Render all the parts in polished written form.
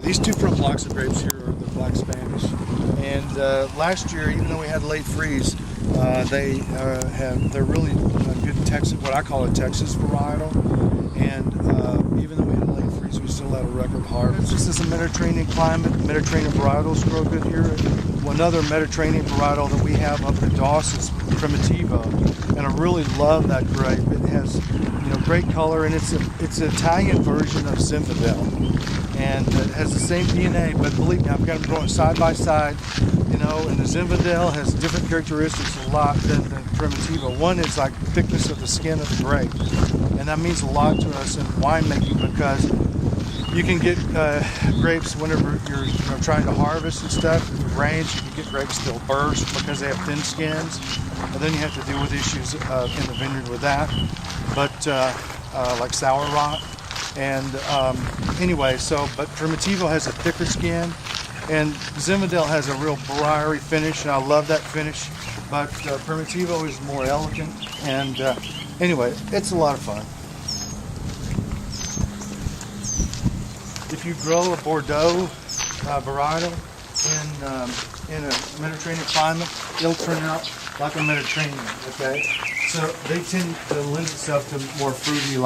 These two front blocks of grapes here are the Black Spanish, and last year, even though we had late freeze, they're really good Texas, what I call a Texas varietal, and even though we had a late freeze, we still had a record harvest. This is a Mediterranean climate. Mediterranean varietals grow good here. Another Mediterranean varietal that we have up at Doss is Primitivo, and I really love that grape. It has, great color, and it's an Italian version of Zinfandel, and it has the same DNA. But believe me, I've got them growing side by side. And the Zinfandel has different characteristics a lot than the Primitivo. One is like the thickness of the skin of the grape, and that means a lot to us in winemaking because you can get grapes whenever you're trying to harvest and stuff. If it rains, you can get grapes still burst because they have thin skins, and then you have to deal with issues in the vineyard with that. But like sour rot, and but Primitivo has a thicker skin. And Zinfandel has a real briary finish, and I love that finish. But Primitivo is more elegant, and it's a lot of fun. If you grow a Bordeaux varietal in a Mediterranean climate, it'll turn out like a Mediterranean. Okay, so they tend to lend itself to more fruity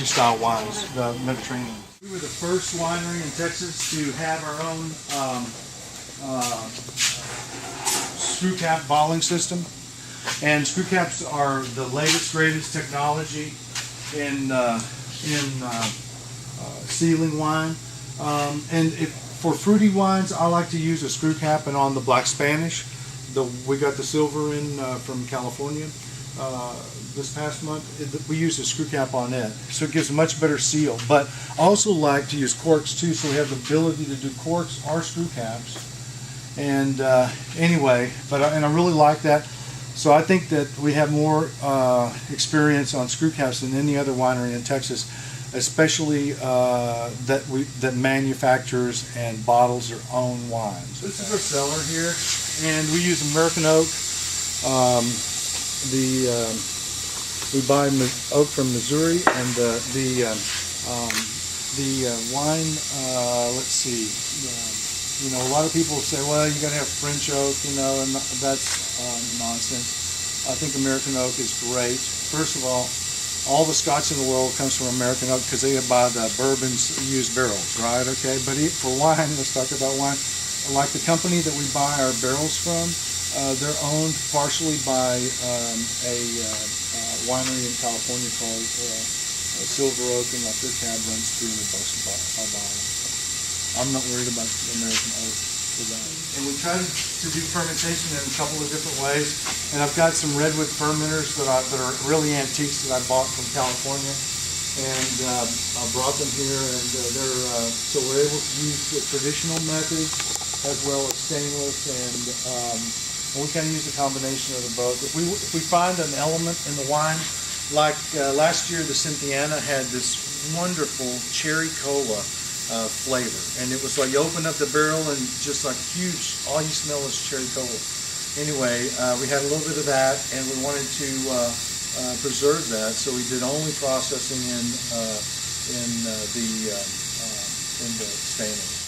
style wines, the Mediterranean. We were the first winery in Texas to have our own screw cap bottling system, and screw caps are the latest, greatest technology in sealing wine. For fruity wines, I like to use a screw cap, and on the Black Spanish, we got the silver in from California. This past month, we used a screw cap on it, so it gives a much better seal. But I also like to use corks too, so we have the ability to do corks or screw caps. And and I really like that. So I think that we have more experience on screw caps than any other winery in Texas, especially that manufactures and bottles their own wines. This is our cellar here, and we use American oak. We buy oak from Missouri, and the wine. Let's see. A lot of people say, well, you got to have French oak, and that's nonsense. I think American oak is great. First of all the Scotch in the world comes from American oak because they buy the bourbons used barrels, right? Okay, but for wine, let's talk about wine. Like the company that we buy our barrels from, they're owned partially by a winery in California called Silver Oak, and like their tab runs $300 a bottle. I'm not worried about American oak for that. And we try to do fermentation in a couple of different ways. And I've got some redwood fermenters that are really antiques that I bought from California, and I brought them here, and so we're able to use the traditional methods as well as stainless, and we kind of use a combination of the both. If we find an element in the wine, like last year, the Cynthiana had this wonderful cherry cola flavor, and it was like you open up the barrel and just like huge, all you smell is cherry cola. Anyway, we had a little bit of that, and we wanted to preserve that, so we did only processing in the stainless.